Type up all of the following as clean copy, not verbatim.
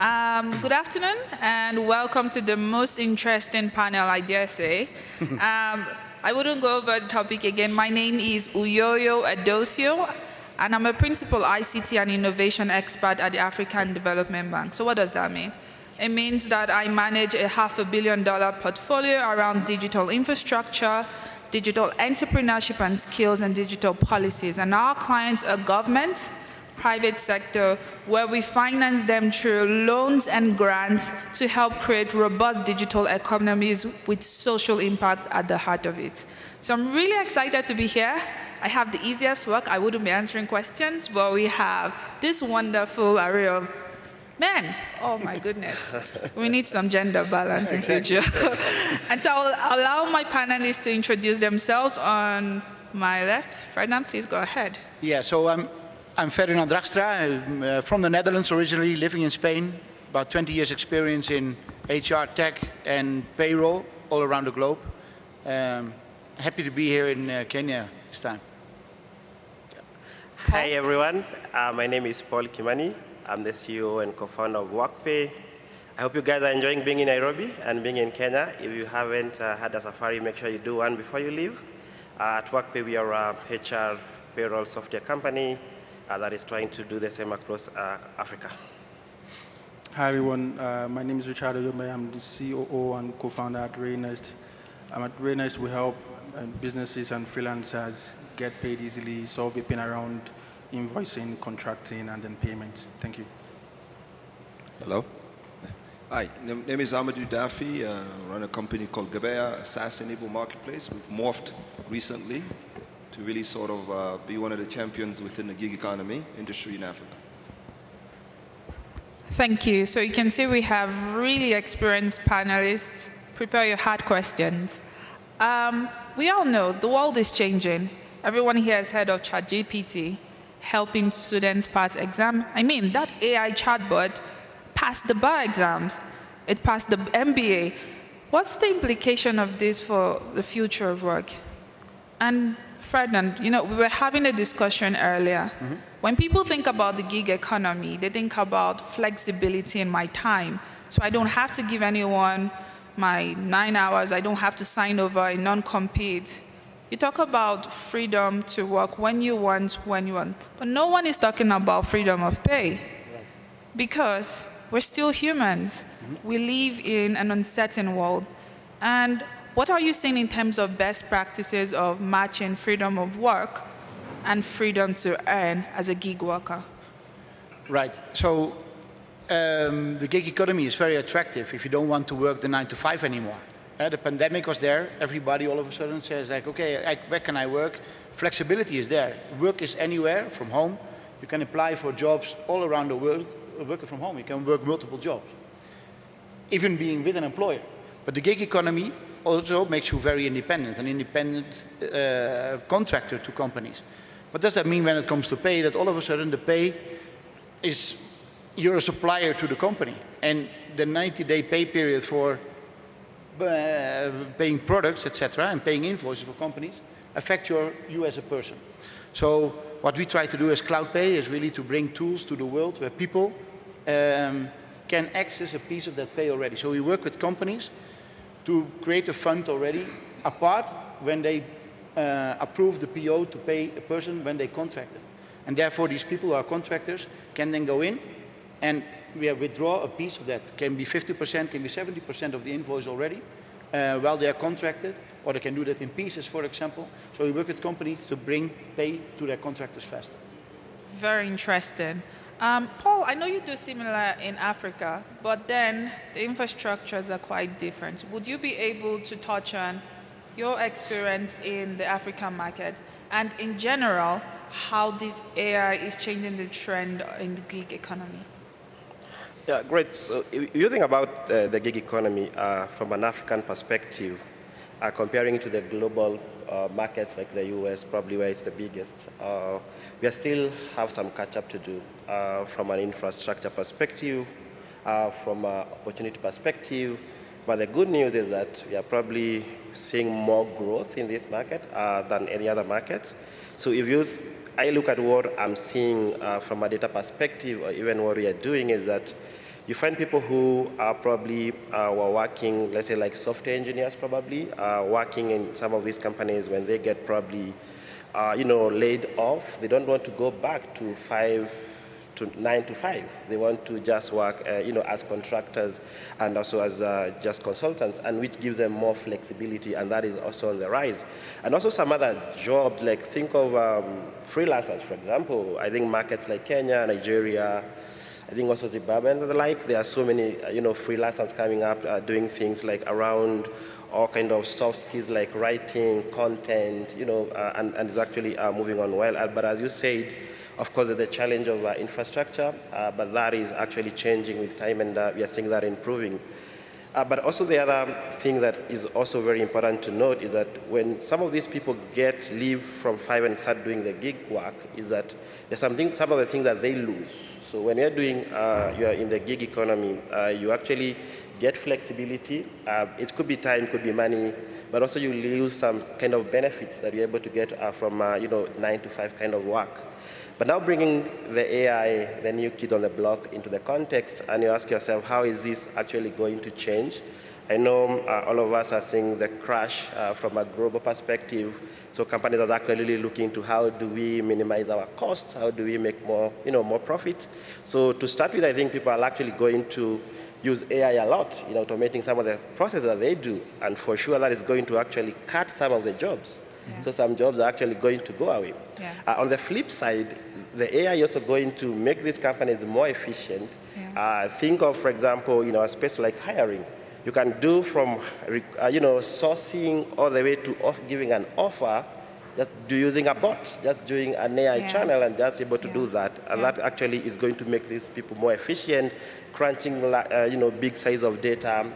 Good afternoon, and welcome to the most interesting panel, I dare say. I wouldn't go over the topic again. My name is Uyoyo Edosio, and I'm a principal ICT and innovation expert at the African Development Bank. So what does that mean? It means that I manage a $500 million portfolio around digital infrastructure, digital entrepreneurship and skills, and digital policies. And our clients are government, private sector, where we finance them through loans and grants to help create robust digital economies with social impact at the heart of it. So I'm really excited to be here. I have the easiest work. I wouldn't be answering questions, but we have this wonderful array of men. Oh my goodness. We need some gender balance in future. And so I'll allow my panelists to introduce themselves. On my left, Ferdinand, please go ahead. Yeah, so I'm Ferdinand Dragtstra. I'm from the Netherlands originally, living in Spain. About 20 years experience in HR, tech, and payroll all around the globe. Happy to be here in Kenya this time. Hi everyone, my name is Paul Kimani. I'm the CEO and co-founder of Workpay. I hope you guys are enjoying being in Nairobi and being in Kenya. If you haven't had a safari, make sure you do one before you leave. At Workpay, we are a HR payroll software company that is trying to do the same across Africa. Hi everyone, my name is Oyome. I'm the COO and co-founder at Raenest. At Raenest, we help businesses and freelancers get paid easily, solve a pain around invoicing, contracting, and then payments. Thank you. Hello. Hi, name is Amadou, Daffe. Run a company called Gebeya, a SaaS-enabled marketplace. We've morphed recently to really sort of be one of the champions within the gig economy industry in Africa. Thank you. So you can see we have really experienced panelists. Prepare your hard questions. We all know the world is changing. Everyone here has heard of ChatGPT helping students pass exam. I mean, that AI chatbot passed the bar exams. It passed the MBA. What's the implication of this for the future of work? And Ferdinand, we were having a discussion earlier. Mm-hmm. When people think about the gig economy, they think about flexibility in my time. So I don't have to give anyone my 9 hours. I don't have to sign over a non-compete. You talk about freedom to work when you want, but no one is talking about freedom of pay because we're still humans. Mm-hmm. We live in an uncertain world. And what are you seeing in terms of best practices of matching freedom of work and freedom to earn as a gig worker? Right. So the gig economy is very attractive if you don't want to work the 9 to 5 anymore. The pandemic was there. Everybody all of a sudden says like, okay, where can I work? Flexibility is there. Work is anywhere from home. You can apply for jobs all around the world working from home. You can work multiple jobs, even being with an employer. But the gig economy also makes you very independent, an independent contractor to companies. What does that mean when it comes to pay? That all of a sudden the pay is, you're a supplier to the company. And the 90-day pay period for paying products, etc., and paying invoices for companies affect you as a person. So what we try to do as CloudPay is really to bring tools to the world where people can access a piece of that pay already. So we work with companies to create a fund already apart when they approve the PO to pay a person when they contract them. And therefore these people who are contractors can then go in and we withdraw a piece of that. Can be 50%, can be 70% of the invoice already while they are contracted, or they can do that in pieces, for example. So we work with companies to bring pay to their contractors faster. Very interesting. Paul, I know you do similar in Africa, but then the infrastructures are quite different. Would you be able to touch on your experience in the African market and in general, how this AI is changing the trend in the gig economy? Yeah, great. So if you think about the gig economy from an African perspective, comparing to the global markets like the US, probably where it's the biggest, we still have some catch-up to do from an infrastructure perspective, from an opportunity perspective. But the good news is that we are probably seeing more growth in this market than any other markets. So if I look at what I'm seeing from a data perspective, or even what we are doing, is that you find people who are probably were working, let's say like software engineers probably, working in some of these companies when they get probably, laid off. They don't want to go back to 9 to 5. They want to just work, as contractors and also as just consultants, and which gives them more flexibility, and that is also on the rise. And also some other jobs, like think of freelancers, for example. I think markets like Kenya, Nigeria, I think also Zimbabwe and the like, there are so many, freelancers coming up doing things like around all kind of soft skills like writing, content, and it's actually moving on well. But as you said, of course, the challenge of infrastructure, but that is actually changing with time, and we are seeing that improving. But also the other thing that is also very important to note is that when some of these people leave from 5 and start doing the gig work, is that there's some of the things that they lose. So when you're you're in the gig economy, you actually get flexibility. It could be time, could be money, but also you lose some kind of benefits that you're able to get from 9 to 5 kind of work. But now bringing the AI, the new kid on the block, into the context, and you ask yourself, how is this actually going to change? I know all of us are seeing the crash from a global perspective. So companies are actually looking to how do we minimize our costs? How do we make more profit? So to start with, I think people are actually going to use AI a lot in automating some of the processes that they do. And for sure, that is going to actually cut some of the jobs. Yeah. So some jobs are actually going to go away. Yeah. On the flip side, the AI is also going to make these companies more efficient. Yeah. Think of, for example, a space like hiring. You can do from sourcing all the way to giving an offer, just using a bot, just doing an AI channel, and just able to do that. And that actually is going to make these people more efficient, crunching big size of data.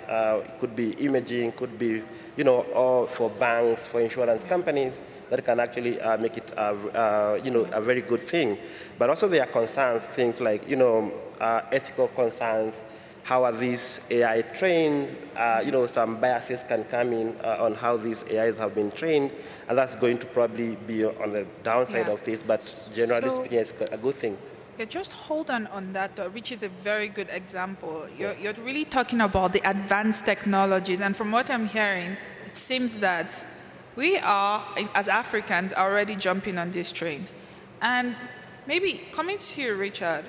It could be imaging, could be or for banks, for insurance companies, that can actually make it a very good thing. But also there are concerns, things like ethical concerns. How are these AI trained? Some biases can come in on how these AIs have been trained, and that's going to probably be on the downside of this, but generally speaking, it's a good thing. Yeah, just hold on that, which is a very good example. You're really talking about the advanced technologies, and from what I'm hearing, it seems that we are, as Africans, already jumping on this train. And maybe coming to you, Richard,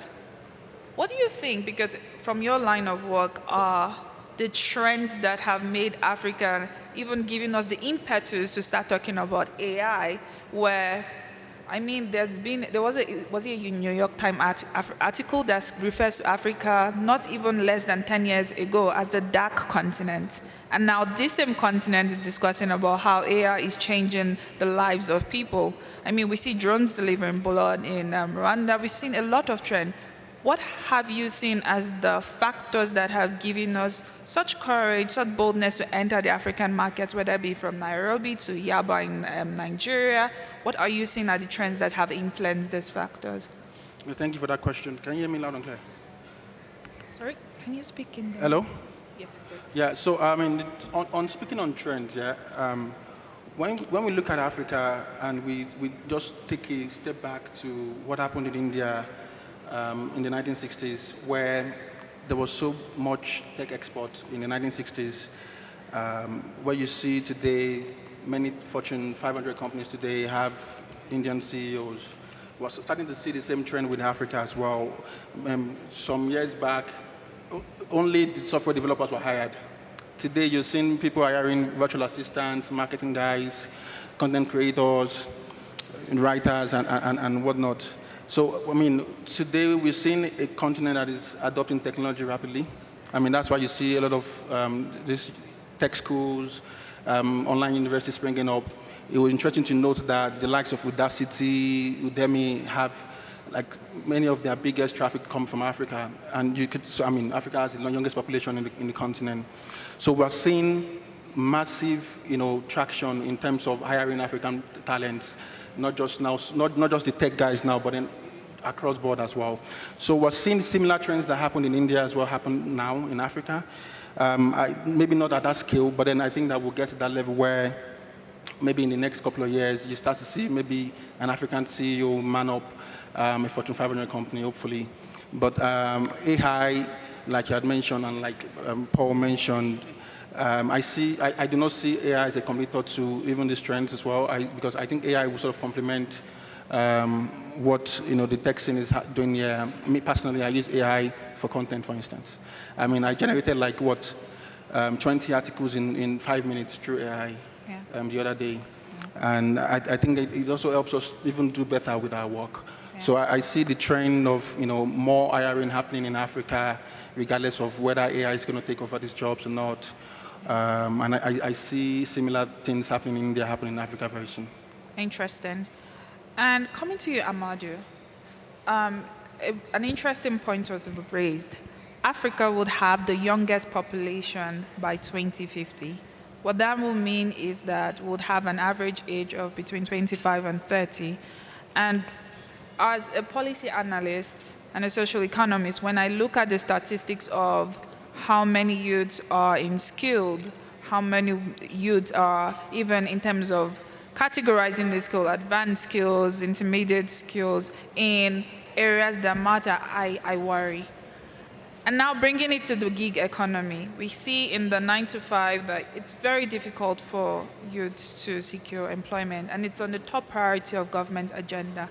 what do you think, because from your line of work, are the trends that have made Africa, even giving us the impetus to start talking about AI, where, I mean, there was a New York Times article that refers to Africa not even less than 10 years ago as the dark continent. And now this same continent is discussing about how AI is changing the lives of people. I mean, we see drones delivering blood in Rwanda. We've seen a lot of trends. What have you seen as the factors that have given us such courage, such boldness to enter the African markets, whether it be from Nairobi to Yaba in Nigeria? What are you seeing as the trends that have influenced these factors? Well, thank you for that question. Can you hear me loud and clear? Sorry, can you speak in the... Hello? Yes, great. Yeah, so I mean, on speaking on trends, when we look at Africa and we just take a step back to what happened in India in the 1960s, where there was so much tech export in the 1960s, where you see today many Fortune 500 companies today have Indian CEOs. We're starting to see the same trend with Africa as well. Some years back, only the software developers were hired. Today, you're seeing people hiring virtual assistants, marketing guys, content creators, writers, and whatnot. So, I mean, today we're seeing a continent that is adopting technology rapidly. I mean, that's why you see a lot of these tech schools, online universities springing up. It was interesting to note that the likes of Udacity, Udemy have, like, many of their biggest traffic come from Africa. And Africa has the youngest population in the continent. So we're seeing massive, traction in terms of hiring African talents. Not just the tech guys now, but then across board as well. So we're seeing similar trends that happened in India as well happen now in Africa. Maybe not at that scale, but then I think that we'll get to that level where maybe in the next couple of years, you start to see maybe an African CEO man up a Fortune 500 company, hopefully. But AI, like you had mentioned and like Paul mentioned, I do not see AI as a competitor to even these trends as well, because I think AI will sort of complement what the tech scene is doing here. Me personally, I use AI for content, for instance. I mean, I generated 20 articles in 5 minutes through AI the other day. And I think it also helps us even do better with our work. Yeah. So I see the trend of more hiring happening in Africa, regardless of whether AI is going to take over these jobs or not. And I see similar things happening in India, happening in Africa very soon. Interesting. And coming to you, Amadou, an interesting point was raised. Africa would have the youngest population by 2050. What that will mean is that we'll have an average age of between 25 and 30. And as a policy analyst and a social economist, when I look at the statistics of how many youths are unskilled, how many youths are even in terms of categorizing the skill, advanced skills, intermediate skills, in areas that matter, I worry. And now bringing it to the gig economy, we see in the 9-to-5 that it's very difficult for youths to secure employment, and it's on the top priority of government agenda.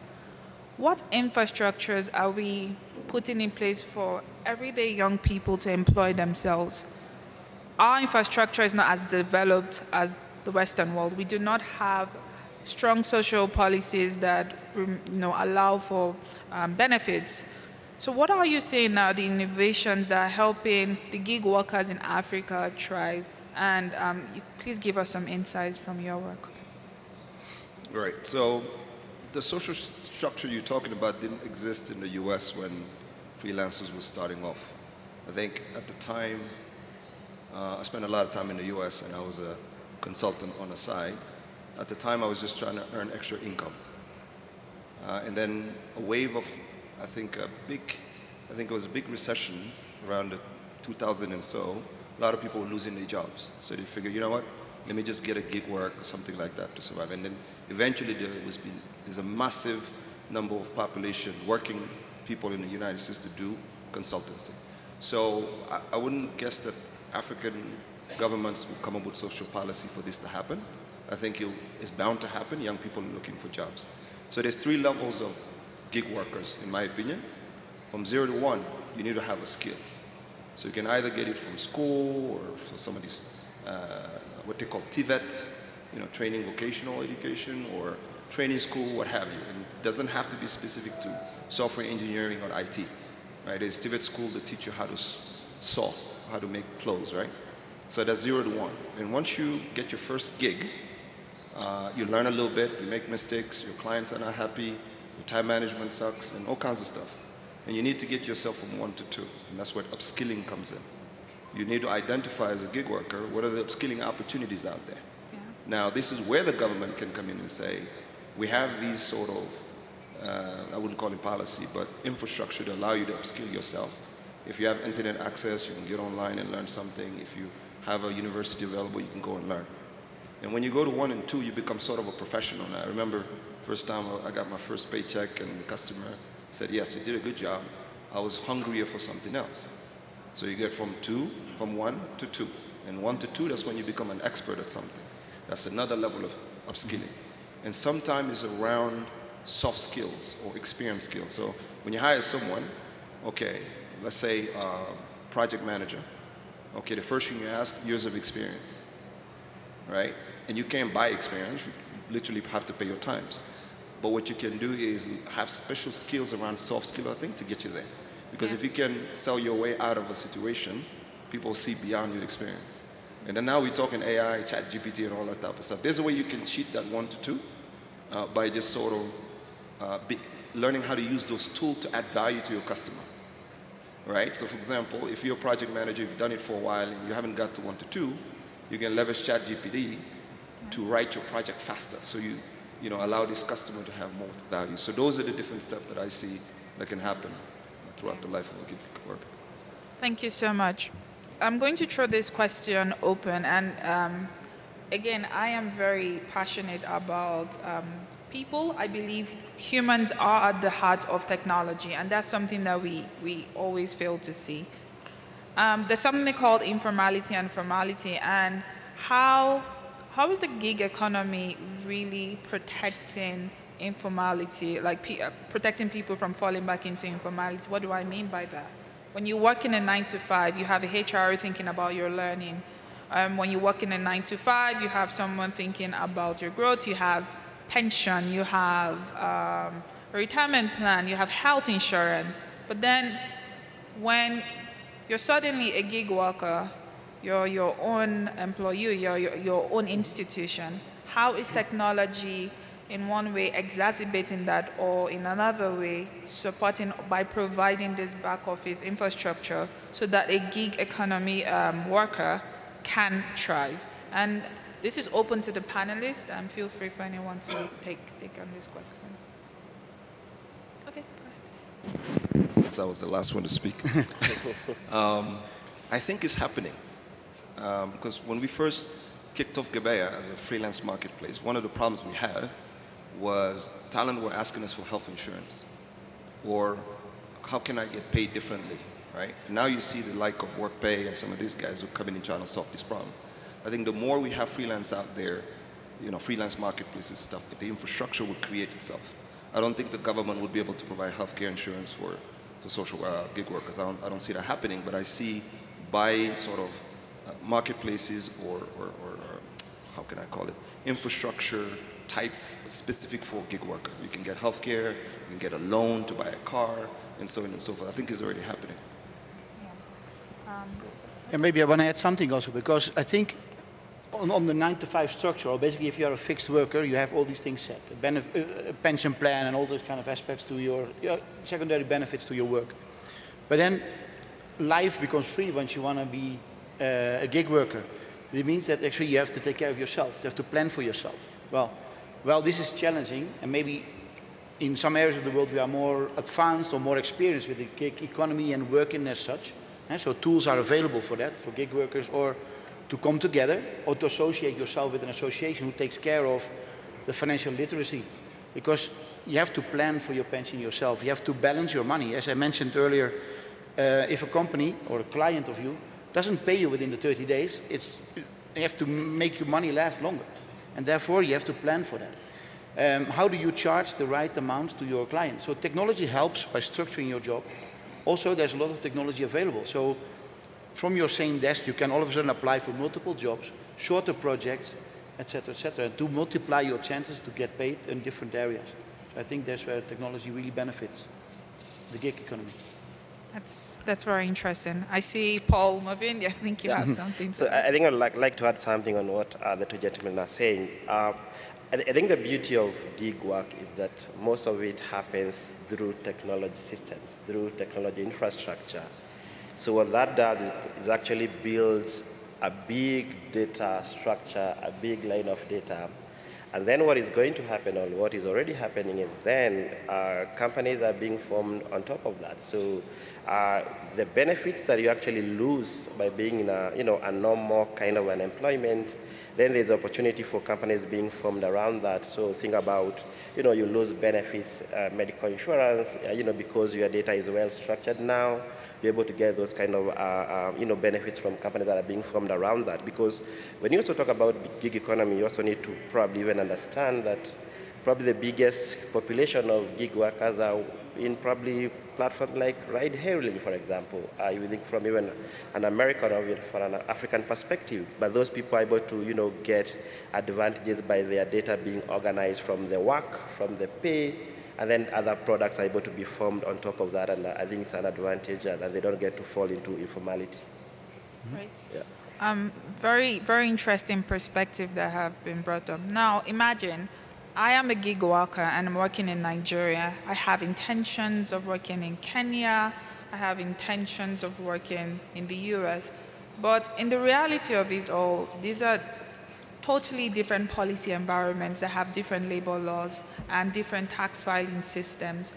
What infrastructures are we putting in place for everyday young people to employ themselves? Our infrastructure is not as developed as the Western world. We do not have strong social policies that allow for benefits. So what are you saying now, the innovations that are helping the gig workers in Africa thrive? And please give us some insights from your work. Right. So the social structure you're talking about didn't exist in the US when freelancers were starting off. I think at the time, I spent a lot of time in the US and I was a consultant on the side. At the time, I was just trying to earn extra income. And then a wave of, I think it was a big recession around the 2000 and so. A lot of people were losing their jobs. So they figured, you know what, let me just get a gig work or something like that to survive. And then eventually there's a massive number of population, working people in the United States to do consultancy. So I wouldn't guess that African governments will come up with social policy for this to happen. I think it's bound to happen. Young people are looking for jobs. So there's 3 levels of gig workers, in my opinion. From 0 to 1, you need to have a skill. So you can either get it from school or for somebody's, what they call TVET, training vocational education, or training school, what have you. And it doesn't have to be specific to software engineering or IT, right? There's TVET school that teach you how to sew, how to make clothes, right? So that's 0 to 1. And once you get your first gig, you learn a little bit, you make mistakes, your clients are not happy, your time management sucks, and all kinds of stuff. And you need to get yourself from 1 to 2, and that's where upskilling comes in. You need to identify as a gig worker what are the upskilling opportunities out there. Yeah. Now, this is where the government can come in and say, we have these sort of, I wouldn't call it policy, but infrastructure to allow you to upskill yourself. If you have internet access, you can get online and learn something. If you have a university available, you can go and learn. And when you go to 1 and 2, you become sort of a professional. Now, I remember first time I got my first paycheck and the customer said, yes, you did a good job. I was hungrier for something else. So you get from 1 to 2. And 1 to 2, that's when you become an expert at something. That's another level of upskilling. And sometimes it's around soft skills or experience skills. So when you hire someone, okay, let's say project manager. Okay, the first thing you ask, years of experience, right? And you can't buy experience. You literally have to pay your times. But what you can do is have special skills around soft skill, I think, to get you there. Because if you can sell your way out of a situation, people see beyond your experience. And then now we're talking AI, ChatGPT, and all that type of stuff. There's a way you can cheat that 1 to 2 by just sort of learning how to use those tools to add value to your customer. Right? So for example, if you're a project manager, you've done it for a while and you haven't got to 1 to 2, you can leverage ChatGPT to write your project faster. So you allow this customer to have more value. So those are the different steps that I see that can happen throughout the life of a gig worker. Thank you so much. I'm going to throw this question open. And again, I am very passionate about people. I believe humans are at the heart of technology, and that's something that we always fail to see. there's something called informality and formality, and how is the gig economy really protecting informality, like protecting people from falling back into informality? What do I mean by that? When you work in a 9 to 5, you have a HR thinking about your learning. When you work in a 9 to 5, you have someone thinking about your growth. You have pension, you have a retirement plan, you have health insurance. But then when you're suddenly a gig worker, you're your own employee, you're your own institution, how is technology in one way exacerbating that, or in another way supporting by providing this back office infrastructure so that a gig economy worker can thrive? And this is open to the panelists, and feel free for anyone to take on this question. Okay, go ahead. Since I was the last one to speak. I think it's happening. Because when we first kicked off Gebeya as a freelance marketplace, one of the problems we had was talent were asking us for health insurance, or how can I get paid differently, right? And now you see the like of Workpay and some of these guys who come in and trying to solve this problem. I think the more we have freelance out there, freelance marketplaces stuff, the infrastructure would create itself. I don't think the government would be able to provide healthcare insurance for social gig workers. I don't see that happening, but I see by sort of marketplaces or how can I call it, infrastructure type specific for gig worker. You can get healthcare, you can get a loan to buy a car, and so on and so forth. I think it's already happening. And maybe I want to add something also, because I think on the 9 to 5 structure, or basically if you are a fixed worker, you have all these things set, a pension plan and all those kind of aspects to your secondary benefits to your work. But then life becomes free once you want to be a gig worker. It means that actually you have to take care of yourself, you have to plan for yourself. Well, this is challenging, and maybe in some areas of the world we are more advanced or more experienced with the gig economy and working as such. So tools are available for that, for gig workers, or to come together, or to associate yourself with an association who takes care of the financial literacy. Because you have to plan for your pension yourself. You have to balance your money. As I mentioned earlier, if a company or a client of you doesn't pay you within the 30 days, you have to make your money last longer. And therefore, you have to plan for that. How do you charge the right amounts to your client? So technology helps by structuring your job. Also, there's a lot of technology available. So from your same desk, you can all of a sudden apply for multiple jobs, shorter projects, etc., to multiply your chances to get paid in different areas. So I think that's where technology really benefits the gig economy. That's very interesting. I see Paul moving. I think you have something to So I think I'd like to add something on what the two gentlemen are saying. I think the beauty of gig work is that most of it happens through technology systems, through technology infrastructure. So what that does is actually builds a big data structure, a big line of data. And then what is going to happen, or what is already happening, is then companies are being formed on top of that. So the benefits that you actually lose by being in a normal kind of an employment, then there's opportunity for companies being formed around that. So think about, you lose benefits, medical insurance, because your data is well structured now. You're able to get those kind of benefits from companies that are being formed around that. Because when you also talk about gig economy, you also need to probably even understand that probably the biggest population of gig workers are in probably platforms like ride-hailing, for example. You think from even an American or even from an African perspective, but those people are able to, get advantages by their data being organized from the work, from the pay, and then other products are able to be formed on top of that, and I think it's an advantage, and they don't get to fall into informality. Right. Yeah. Very, very interesting perspective that have been brought up. Now, imagine I am a gig worker and I'm working in Nigeria. I have intentions of working in Kenya. I have intentions of working in the US. But in the reality of it all, these are totally different policy environments that have different labor laws and different tax filing systems.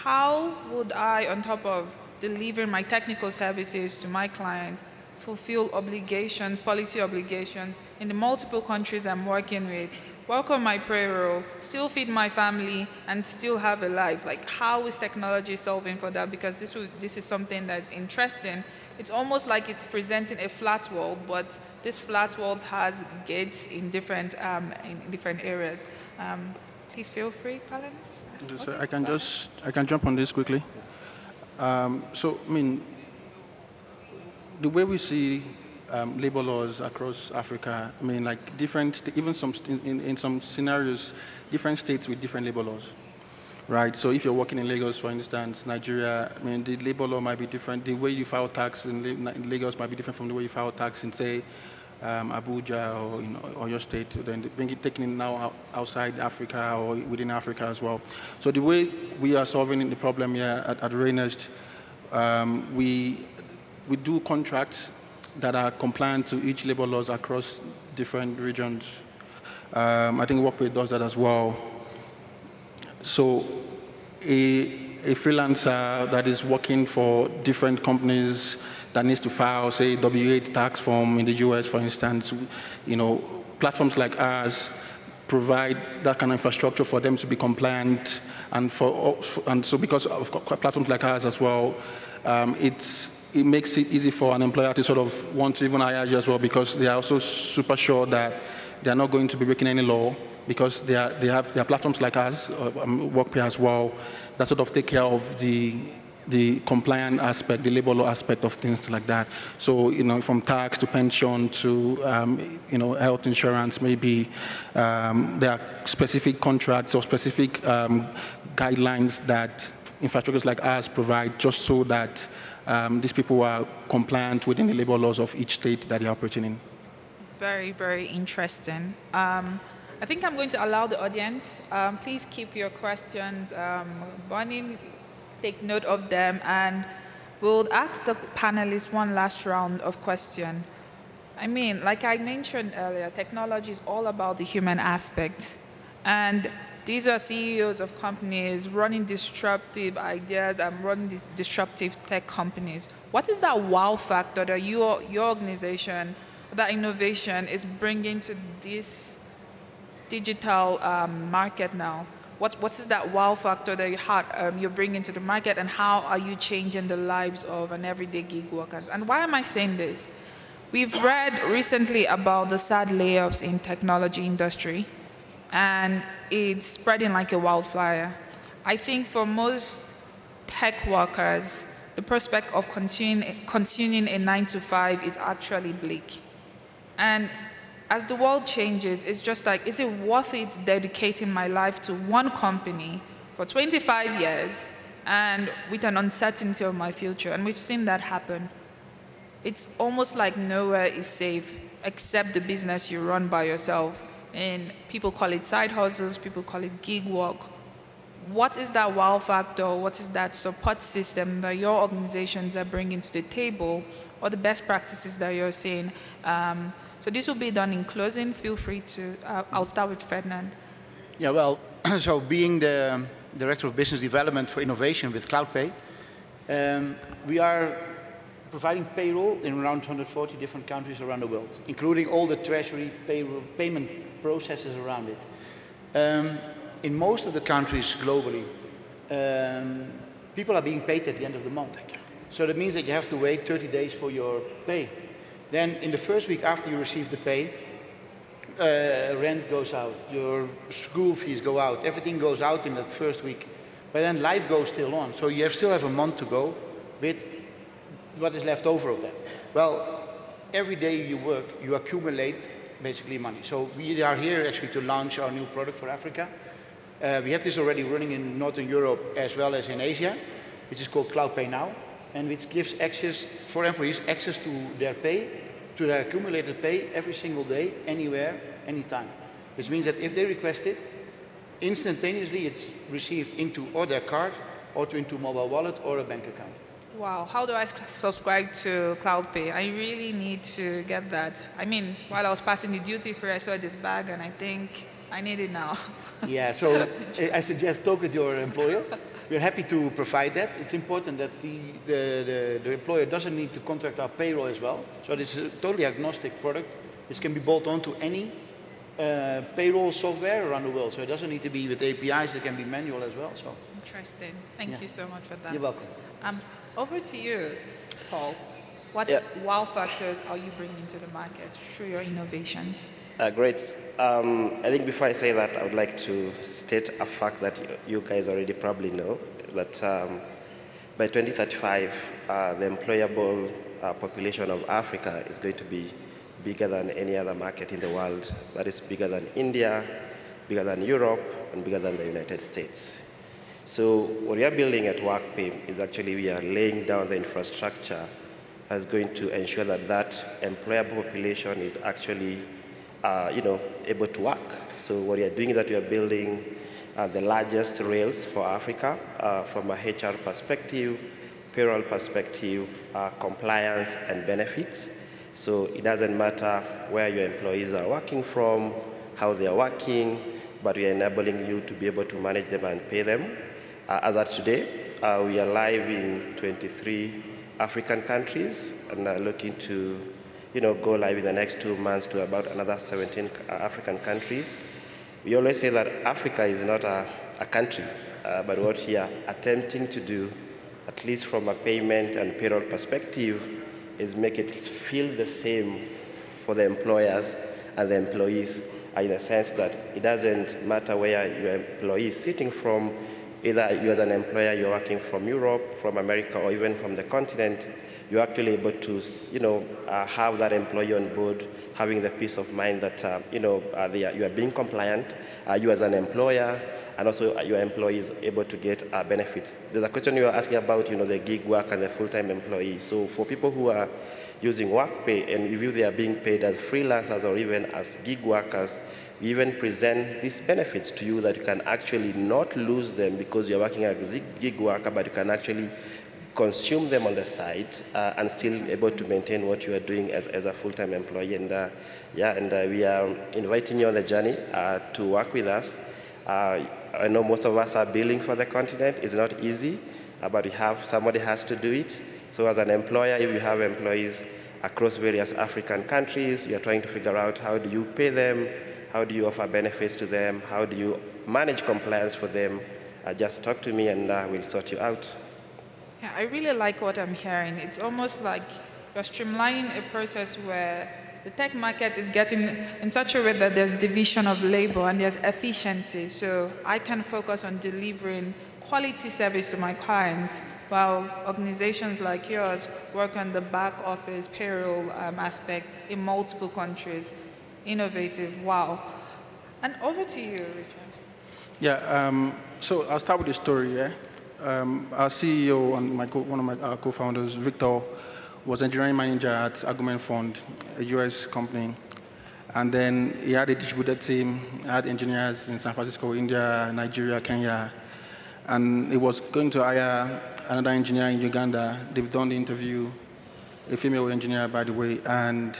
How would I, on top of delivering my technical services to my clients, fulfill obligations, policy obligations in the multiple countries I'm working with, work on my payroll, still feed my family, and still have a life? Like, how is technology solving for that? Because this is something that's interesting it's almost like it's presenting a flat world, but this flat world has gates in different areas. Please feel free, panelists. So I can jump on this quickly. So I mean, the way we see labor laws across Africa, I mean, like even in some scenarios, different states with different labor laws, right? So if you're working in Lagos, for instance, Nigeria, I mean, the labor law might be different. The way you file tax in Lagos might be different from the way you file tax in, say, Abuja or your state. Then taking it now outside Africa or within Africa as well. So the way we are solving the problem here at Raenest, we do contracts that are compliant to each labor laws across different regions. I think Workpay does that as well. So a freelancer that is working for different companies that needs to file, say, W-8 tax form in the US, for instance, platforms like ours provide that kind of infrastructure for them to be compliant, and so because of platforms like ours as well, it makes it easy for an employer to sort of want to even hire you as well, because they are also super sure that they are not going to be breaking any law, because they have platforms like us, Workpay as well, that sort of take care of the compliant aspect, the labor law aspect of things like that. So, from tax to pension to, health insurance, maybe there are specific contracts or specific guidelines that infrastructures like ours provide, just so that these people are compliant within the labor laws of each state that they're operating in. Very, very interesting. I think I'm going to allow the audience, please keep your questions burning, take note of them, and we'll ask the panelists one last round of questions. I mean, like I mentioned earlier, technology is all about the human aspect. And these are CEOs of companies running disruptive ideas and running these disruptive tech companies. What is that wow factor that your organization, that innovation is bringing to this digital market now? What is that wow factor that you're bringing to the market, and how are you changing the lives of an everyday gig workers? And why am I saying this? We've read recently about the sad layoffs in technology industry, and it's spreading like a wildfire. I think for most tech workers, the prospect of continuing a 9-to-5 is actually bleak. And as the world changes, it's just like, is it worth it dedicating my life to one company for 25 years and with an uncertainty of my future? And we've seen that happen. It's almost like nowhere is safe except the business you run by yourself. And people call it side hustles, people call it gig work. What is that wow factor? What is that support system that your organizations are bringing to the table, or the best practices that you're seeing? So this will be done in closing. Feel free to, I'll start with Ferdinand. Yeah, well, so being the Director of Business Development for Innovation with CloudPay, we are providing payroll in around 140 different countries around the world, including all the treasury payroll payment processes around it. In most of the countries globally, people are being paid at the end of the month. So that means that you have to wait 30 days for your pay. Then in the first week after you receive the pay, rent goes out, your school fees go out, everything goes out in that first week. But then life goes still on. So you still have a month to go with what is left over of that. Well, every day you work, you accumulate basically money. So we are here actually to launch our new product for Africa. We have this already running in Northern Europe as well as in Asia, which is called CloudPay Now, and which gives access for employees access to their pay, to their accumulated pay every single day, anywhere, anytime. Which means that if they request it, instantaneously it's received into or their card or into mobile wallet or a bank account. Wow, how do I subscribe to CloudPay? I really need to get that. I mean, while I was passing the duty free, I saw this bag and I think I need it now. Yeah, so I suggest talk with your employer. We're happy to provide that. It's important that the employer doesn't need to contract our payroll as well. So this is a totally agnostic product, which can be bolt on to any payroll software around the world. So it doesn't need to be with APIs, it can be manual as well. So interesting. Thank you so much for that. You're welcome. Over to you, Paul. What wow factors are you bringing to the market through your innovations? Great. I think before I say that, I would like to state a fact that you guys already probably know, that by 2035, the employable population of Africa is going to be bigger than any other market in the world. That is bigger than India, bigger than Europe, and bigger than the United States. So what we are building at Workpay is actually we are laying down the infrastructure that's going to ensure that that employable population is actually able to work. So what we are doing is that we are building the largest rails for Africa from a HR perspective, payroll perspective, compliance and benefits. So it doesn't matter where your employees are working from, how they are working, but we are enabling you to be able to manage them and pay them. As of today, we are live in 23 African countries and are looking to go live in the next 2 months to about another 17 African countries. We always say that Africa is not a country, but what we are attempting to do, at least from a payment and payroll perspective, is make it feel the same for the employers and the employees, in the sense that it doesn't matter where your employee is sitting from, either you as an employer, you're working from Europe, from America, or even from the continent, you're actually able to, have that employee on board, having the peace of mind that, you are being compliant, you as an employer, and also your employee is able to get benefits. There's a question you were asking about, the gig work and the full-time employee. So for people who are using Workpay, and if they are being paid as freelancers or even as gig workers, we even present these benefits to you that you can actually not lose them because you're working as a gig worker, but you can actually consume them on the side and still able to maintain what you are doing as a full-time employee. And we are inviting you on the journey to work with us. I know most of us are billing for the continent. It's not easy, but somebody has to do it. So as an employer, if you have employees across various African countries, you're trying to figure out how do you pay them, how do you offer benefits to them, how do you manage compliance for them, just talk to me and we'll sort you out. Yeah, I really like what I'm hearing. It's almost like you're streamlining a process where the tech market is getting in such a way that there's division of labor and there's efficiency. So I can focus on delivering quality service to my clients, while organizations like yours work on the back office payroll aspect in multiple countries. Innovative, wow. And over to you, Richard. Yeah, so I'll start with the story, yeah? Our CEO and one of my co-founders, Victor, was engineering manager at Argument Fund, a US company. And then he had a distributed team, he had engineers in San Francisco, India, Nigeria, Kenya. And he was going to hire another engineer in Uganda. They've done the interview, a female engineer, by the way, and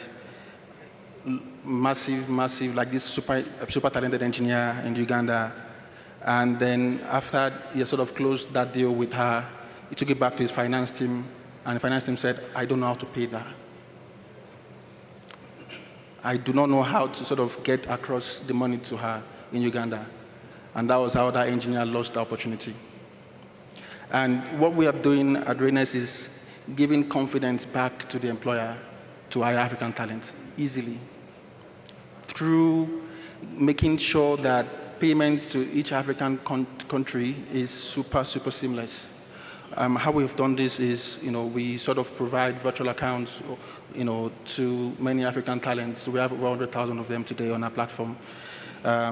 massive, like this super talented engineer in Uganda. And then after he sort of closed that deal with her, he took it back to his finance team, and the finance team said, I don't know how to pay that. I do not know how to sort of get across the money to her in Uganda. And that was how that engineer lost the opportunity. And what we are doing at Raenest is giving confidence back to the employer to hire African talent easily through making sure that payments to each African country is super seamless. How we've done this is, we sort of provide virtual accounts, to many African talents. We have over 100,000 of them today on our platform.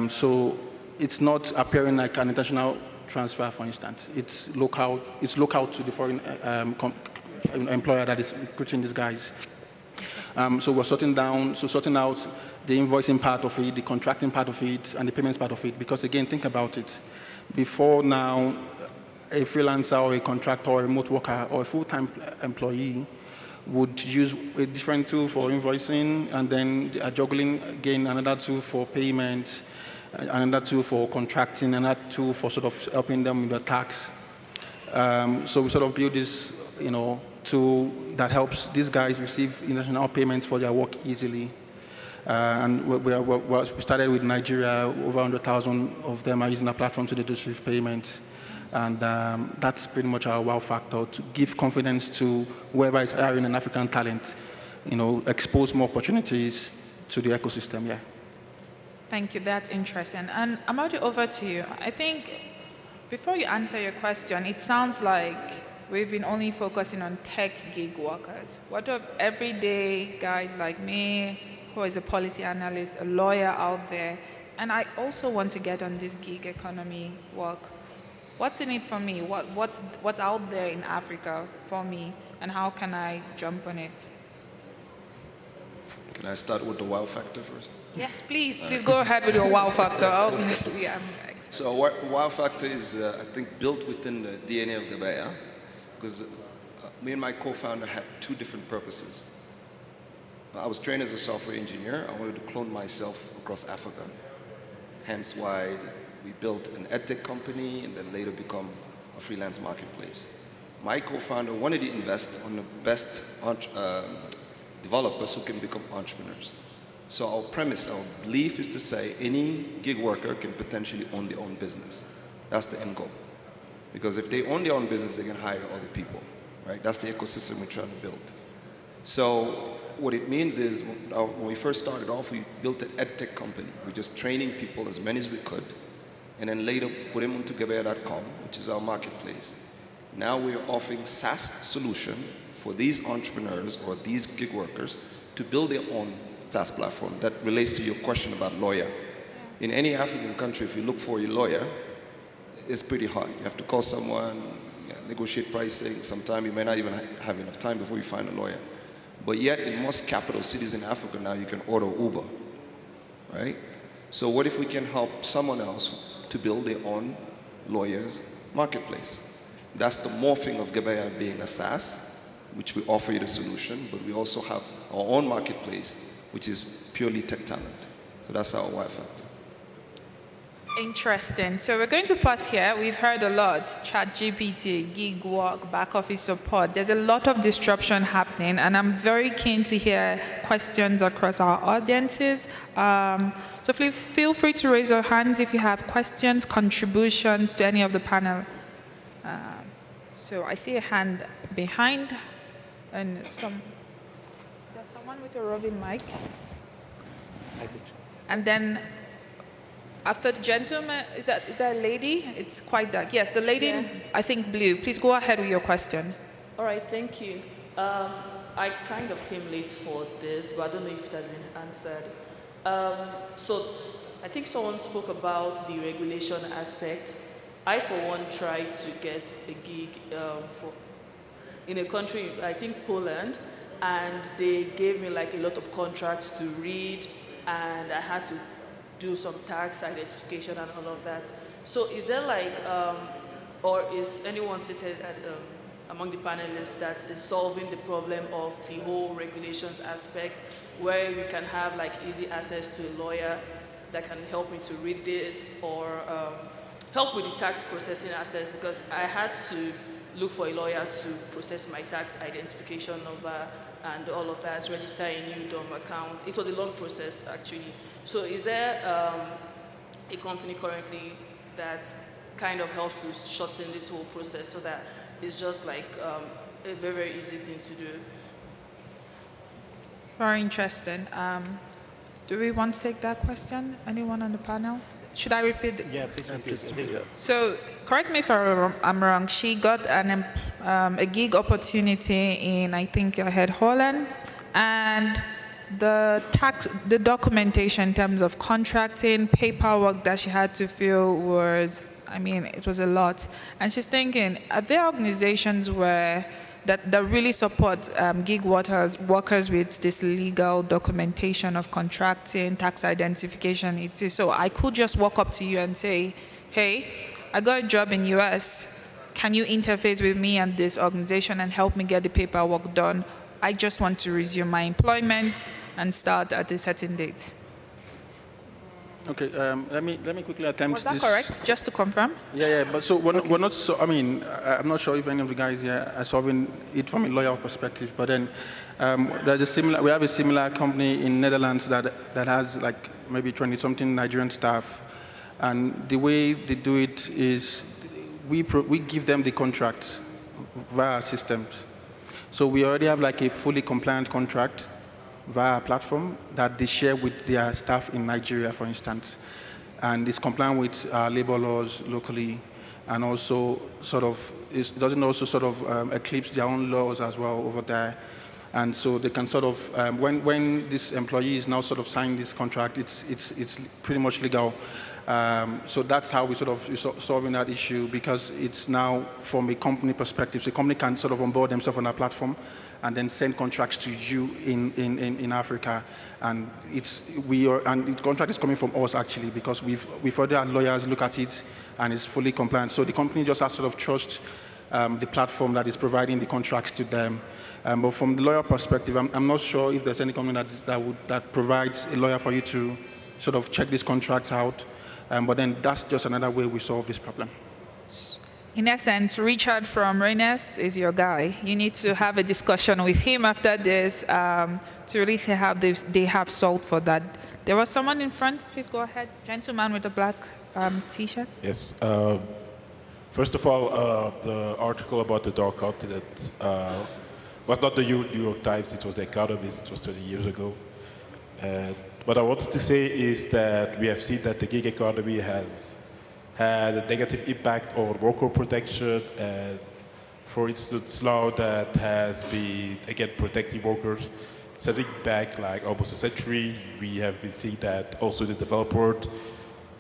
So it's not appearing like an international transfer, for instance. It's local to the foreign employer that is recruiting these guys. So we're sorting out the invoicing part of it, the contracting part of it, and the payments part of it. Because again, think about it. Before now, a freelancer or a contractor or a remote worker or a full-time employee would use a different tool for invoicing, and then juggling again another tool for payment, another tool for contracting, another tool for sort of helping them with the tax. So we sort of build this, tool that helps these guys receive international payments for their work easily. And we started with Nigeria. Over 100,000 of them are using our platform to receive payments. And that's pretty much our wow factor, to give confidence to whoever is hiring an African talent, expose more opportunities to the ecosystem, yeah. Thank you, that's interesting. And Amadou, over to you. I think before you answer your question, it sounds like we've been only focusing on tech gig workers. What of everyday guys like me, who is a policy analyst, a lawyer out there, and I also want to get on this gig economy work? What's in it for me? What's out there in Africa for me, and how can I jump on it? Can I start with the wow factor first? Yes, please go ahead with your wow factor. Obviously, I'm excited. So wow factor is, I think, built within the DNA of Gebeya, because me and my co-founder had two different purposes. I was trained as a software engineer. I wanted to clone myself across Africa. Hence why we built an edtech company and then later become a freelance marketplace. My co-founder wanted to invest on the best developers who can become entrepreneurs. So our premise, our belief is to say any gig worker can potentially own their own business. That's the end goal. Because if they own their own business, they can hire other people, right? That's the ecosystem we're trying to build. So what it means is, when we first started off, we built an edtech company. We're just training people, as many as we could, and then later put them onto Gebeya.com, which is our marketplace. Now we're offering SaaS solution for these entrepreneurs or these gig workers to build their own SaaS platform. That relates to your question about lawyer. In any African country, if you look for a lawyer, it's pretty hard. You have to call someone, negotiate pricing. Sometimes you may not even have enough time before you find a lawyer. But yet, in most capital cities in Africa now, you can order Uber, right? So what if we can help someone else to build their own lawyers marketplace? That's the morphing of Gebeya being a SaaS, which we offer you the solution, but we also have our own marketplace, which is purely tech talent. So that's our Y factor. Interesting. So we're going to pause here. We've heard a lot. ChatGPT, gig work, back office support. There's a lot of disruption happening, and I'm very keen to hear questions across our audiences. So feel free to raise your hands if you have questions, contributions to any of the panel. So I see a hand behind, and there's someone with a roving mic. I think so. And then after the gentleman, is that a lady? It's quite dark. Yes, the lady, Yeah. I think blue. Please go ahead with your question. All right, thank you. I kind of came late for this, but I don't know if it has been answered. So I think someone spoke about the regulation aspect. I, for one, tried to get a gig in a country, I think Poland, and they gave me like a lot of contracts to read, and I had to do some tax identification and all of that. So is there like, or is anyone seated among the panelists that is solving the problem of the whole regulations aspect, where we can have like easy access to a lawyer that can help me to read this, or help with the tax processing access, because I had to look for a lawyer to process my tax identification number and all of that, register a new DOM account. It was a long process, actually. So is there a company currently that kind of helps to shorten this whole process so that it's just like a very, very easy thing to do? Very interesting. Do we want to take that question? Anyone on the panel? Should I repeat? Yeah, please repeat. So, correct me if I'm wrong. She got a gig opportunity in, I think I had Holland, and the documentation in terms of contracting, paperwork that she had to fill was, it was a lot. And she's thinking, are there organizations that really support gig workers with this legal documentation of contracting, tax identification? So I could just walk up to you and say, hey, I got a job in US. Can you interface with me and this organization and help me get the paperwork done? I just want to resume my employment and start at a certain date. Okay, let me quickly attempt Was that this. correct? Just to confirm? Yeah, but so we're not so, I'm not sure if any of the guys here are solving it from a lawyer perspective, but then we have a similar company in Netherlands that has like maybe 20-something Nigerian staff, and the way they do it is we give them the contracts via our systems. So we already have like a fully compliant contract via our platform that they share with their staff in Nigeria, for instance. And it's compliant with labor laws locally, and also it doesn't also eclipse their own laws as well over there. And so they can when this employee is now signing this contract, it's pretty much legal. So that's how we solving that issue, because it's now from a company perspective. So a company can onboard themselves on our platform and then send contracts to you in Africa. And the contract is coming from us actually, because we've already had lawyers look at it and it's fully compliant. So the company just has to trust the platform that is providing the contracts to them. But from the lawyer perspective, I'm not sure if there's any company that provides a lawyer for you to check these contracts out. But then that's just another way we solve this problem. In essence, Richard from Raenest is your guy. You need to have a discussion with him after this to really see how they have solved for that. There was someone in front. Please go ahead. Gentleman with the black T-shirt. Yes. First of all, the article about the dark continent was not the New York Times. It was The Economist. It was 20 years ago. What I wanted to say is that we have seen that the gig economy has had a negative impact on worker protection, and for instance, law that has been, again, protecting workers, setting back like almost a century. We have been seeing that also in the developed world,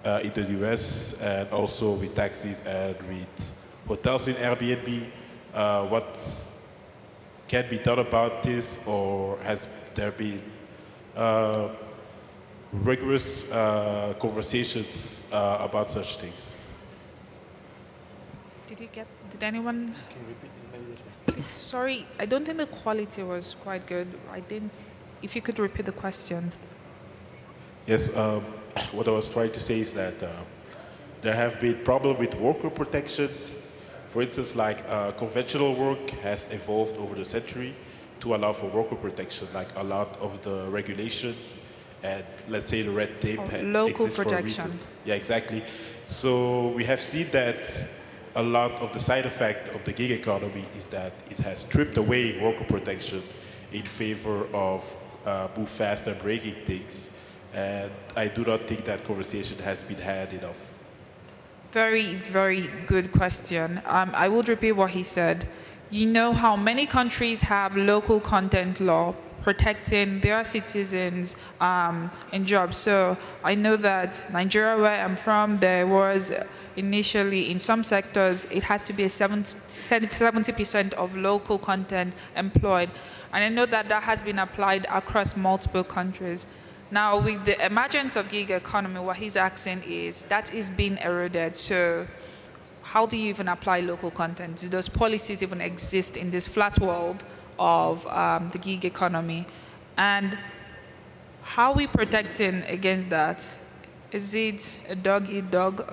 in the US, and also with taxis and with hotels in Airbnb. What can be done about this, or has there been rigorous conversations about such things? Did anyone? Sorry, I don't think the quality was quite good. If you could repeat the question. Yes, what I was trying to say is that there have been problems with worker protection. For instance, like conventional work has evolved over the century to allow for worker protection, like a lot of the regulation and let's say the red tape local exists protection. For a reason. Yeah, exactly. So we have seen that a lot of the side effect of the gig economy is that it has stripped away worker protection in favor of move fast and breaking things. And I do not think that conversation has been had enough. Very, very good question. I would repeat what he said. You know how many countries have local content law protecting their citizens in jobs. So I know that Nigeria, where I'm from, there was initially in some sectors, it has to be 70% of local content employed. And I know that that has been applied across multiple countries. Now, with the emergence of gig economy, what he's asking is that is being eroded. So how do you even apply local content? Do those policies even exist in this flat world of the gig economy? And how are we protecting against that? Is it a dog eat dog?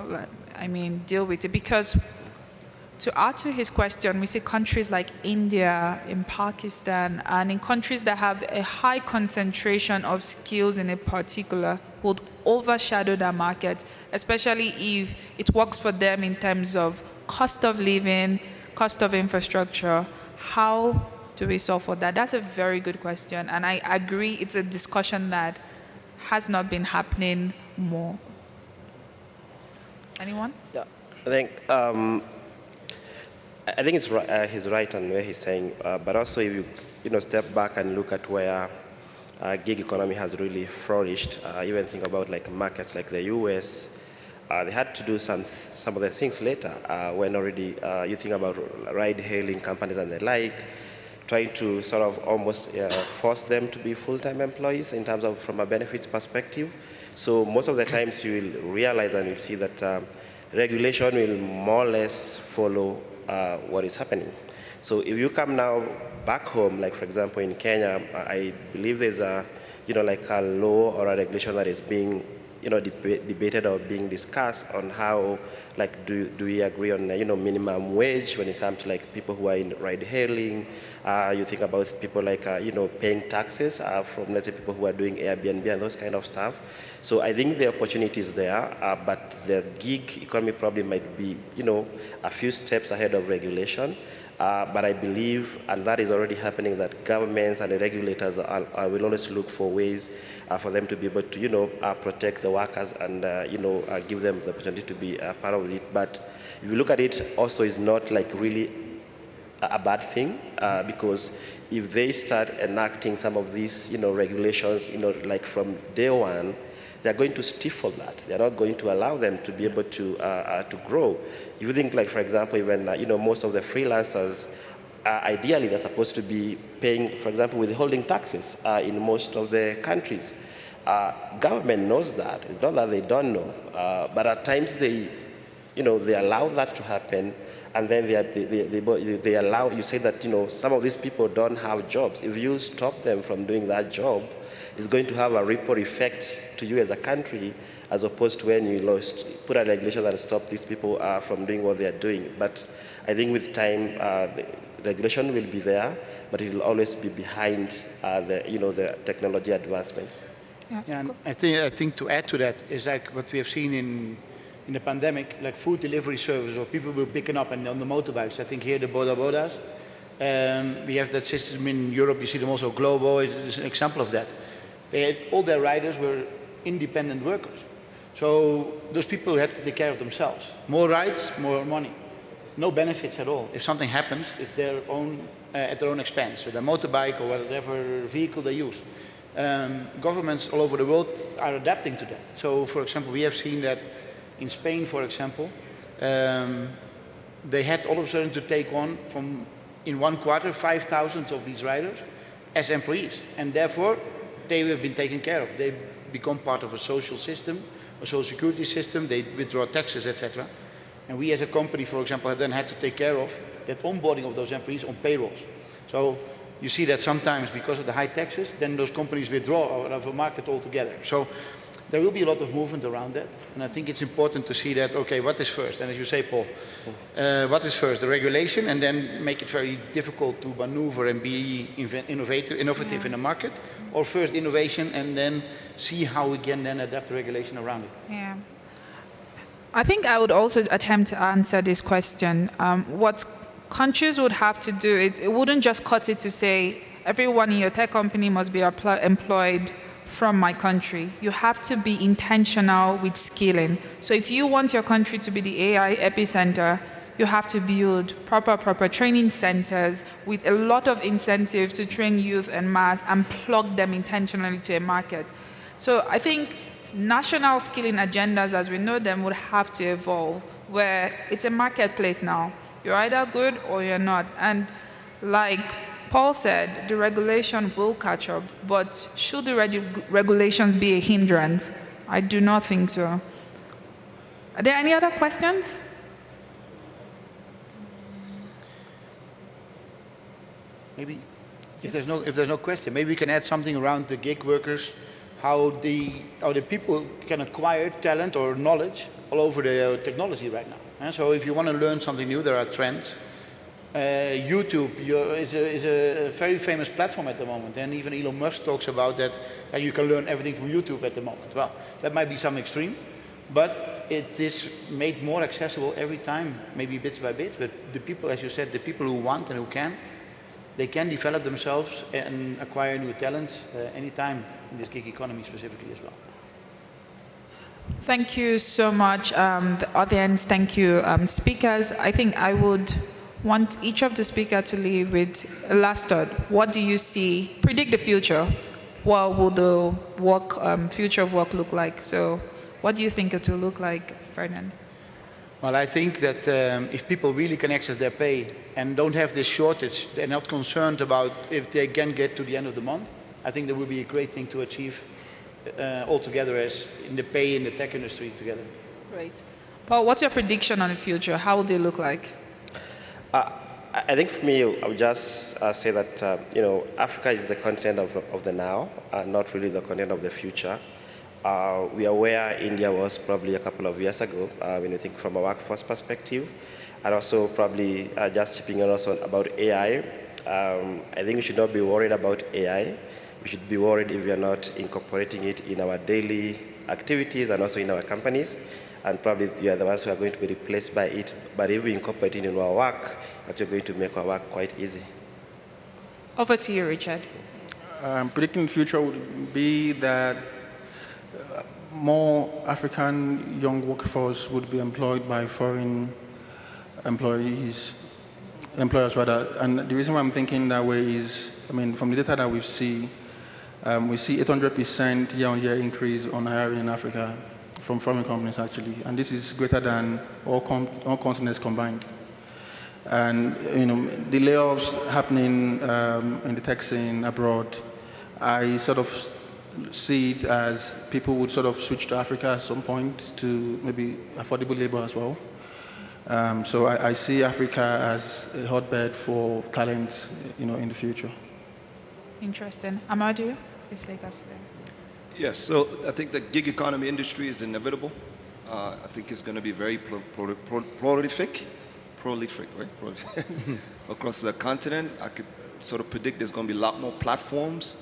I mean, deal with it. Because to answer his question, we see countries like India, in Pakistan, and in countries that have a high concentration of skills in a particular would overshadow their market, especially if it works for them in terms of cost of living, cost of infrastructure. How do we solve for that? That's a very good question, and I agree it's a discussion that has not been happening more. Anyone? Yeah, I think it's he's right on where he's saying, but also if you step back and look at where gig economy has really flourished, even think about like markets like the US, they had to do some of the things later when already you think about ride-hailing companies and the like, trying to sort of almost force them to be full-time employees in terms of from a benefits perspective. So most of the times you will realize and you'll see that regulation will more or less follow what is happening. So if you come now back home, like for example in Kenya, I believe there's a like a law or a regulation that is being debated or being discussed on how like do we agree on minimum wage when it comes to like people who are in ride hailing. You think about people like paying taxes from let's say people who are doing Airbnb and those kind of stuff. So I think the opportunity is there, but the gig economy probably might be, a few steps ahead of regulation. But I believe, and that is already happening, that governments and the regulators will always look for ways for them to be able to, protect the workers and, give them the opportunity to be a part of it. But if you look at it, also is not like really a bad thing, because if they start enacting some of these, regulations, like from day one, they're going to stifle that. They're not going to allow them to be able to grow. If you think, like, for example, even, most of the freelancers, ideally, they're supposed to be paying, for example, withholding taxes in most of the countries. Government knows that. It's not that they don't know. But at times, they allow that to happen. And then they allow, you say that, some of these people don't have jobs. If you stop them from doing that job, it's going to have a ripple effect to you as a country, as opposed to when you put a regulation that stops these people from doing what they are doing. But I think with time, the regulation will be there, but it will always be behind the technology advancements. Yeah. And I think to add to that is like what we have seen in the pandemic, like food delivery service, or people were picking up and on the motorbikes. I think here the Boda Bodas. We have that system in Europe. You see them also global. Is an example of that. All their riders were independent workers. So those people had to take care of themselves. More rides, more money. No benefits at all. If something happens, it's their own, at their own expense, with their motorbike or whatever vehicle they use. Governments all over the world are adapting to that. So, for example, we have seen that in Spain, for example, they had all of a sudden to take on from, in 1 quarter, 5,000 of these riders as employees. And therefore, they have been taken care of. They become part of a social system, a social security system, they withdraw taxes, etc. And we as a company, for example, have then had to take care of that onboarding of those employees on payrolls. So you see that sometimes because of the high taxes, then those companies withdraw out of a market altogether. So there will be a lot of movement around that. And I think it's important to see that, okay, what is first? And as you say, Paul, what is first? The regulation, and then make it very difficult to maneuver and be innovative in the market? Or first innovation and then see how we can then adapt the regulation around it? Yeah. I think I would also attempt to answer this question. What countries would have to do, it wouldn't just cut it to say, everyone in your tech company must be employed from my country. You have to be intentional with skilling. So if you want your country to be the AI epicenter, you have to build proper training centers with a lot of incentives to train youth and mass and plug them intentionally to a market. So I think national skilling agendas as we know them would have to evolve, where it's a marketplace now. You're either good or you're not. And like Paul said, the regulation will catch up, but should the regulations be a hindrance? I do not think so. Are there any other questions? Maybe if there's no question, maybe we can add something around the gig workers, how the people can acquire talent or knowledge all over the technology right now. So if you want to learn something new, there are trends. YouTube is a very famous platform at the moment, and even Elon Musk talks about that you can learn everything from YouTube at the moment. Well, that might be some extreme, but it is made more accessible every time, maybe bit by bit. But the people, as you said, the people who want and who can, they can develop themselves and acquire new talents anytime in this gig economy specifically as well. Thank you so much, the audience. Thank you, speakers. I think I would want each of the speakers to leave with a last thought. What do you see? Predict the future. What will the future of work look like? So what do you think it will look like, Ferdinand? Well, I think that if people really can access their pay and don't have this shortage, they're not concerned about if they can get to the end of the month, I think that would be a great thing to achieve all together as in the pay in the tech industry together. Great. Paul, what's your prediction on the future? How will they look like? I think for me, I would just say that, Africa is the continent of the now, not really the continent of the future. We are where India was probably a couple of years ago, when you think from a workforce perspective, and also probably just chipping in also about AI. I think we should not be worried about AI. We should be worried if we are not incorporating it in our daily activities and also in our companies. and probably you are the ones who are going to be replaced by it. But if we incorporate it into our work, actually going to make our work quite easy. Over to you, Richard. Predicting the future would be that more African young workforce would be employed by foreign employers rather. And the reason why I'm thinking that way is, I mean, from the data that we see 800% year-on-year increase on hiring in Africa from foreign companies actually, and this is greater than all continents combined. And the layoffs happening in the tech scene abroad, I sort of see it as people would sort of switch to Africa at some point to maybe affordable labor as well. So I see Africa as a hotbed for talent, in the future. Interesting. Amadou, please take us there. Yes, so I think the gig economy industry is inevitable. I think it's going to be very prolific, right? Across the continent. I could sort of predict there's going to be a lot more platforms,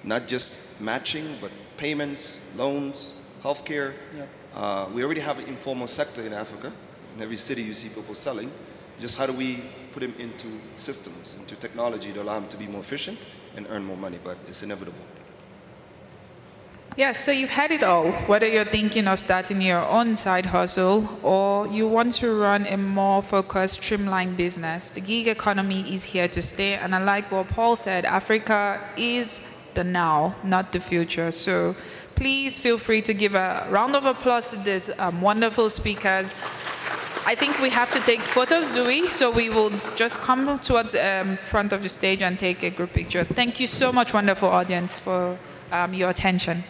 not just matching, but payments, loans, healthcare. Yeah. We already have an informal sector in Africa. In every city you see people selling. Just how do we put them into systems, into technology to allow them to be more efficient and earn more money, but it's inevitable. Yeah, so you've had it all, whether you're thinking of starting your own side hustle or you want to run a more focused, streamlined business. The gig economy is here to stay, and I like what Paul said, Africa is the now, not the future. So please feel free to give a round of applause to these wonderful speakers. I think we have to take photos, do we? So we will just come towards front of the stage and take a group picture. Thank you so much, wonderful audience, for your attention.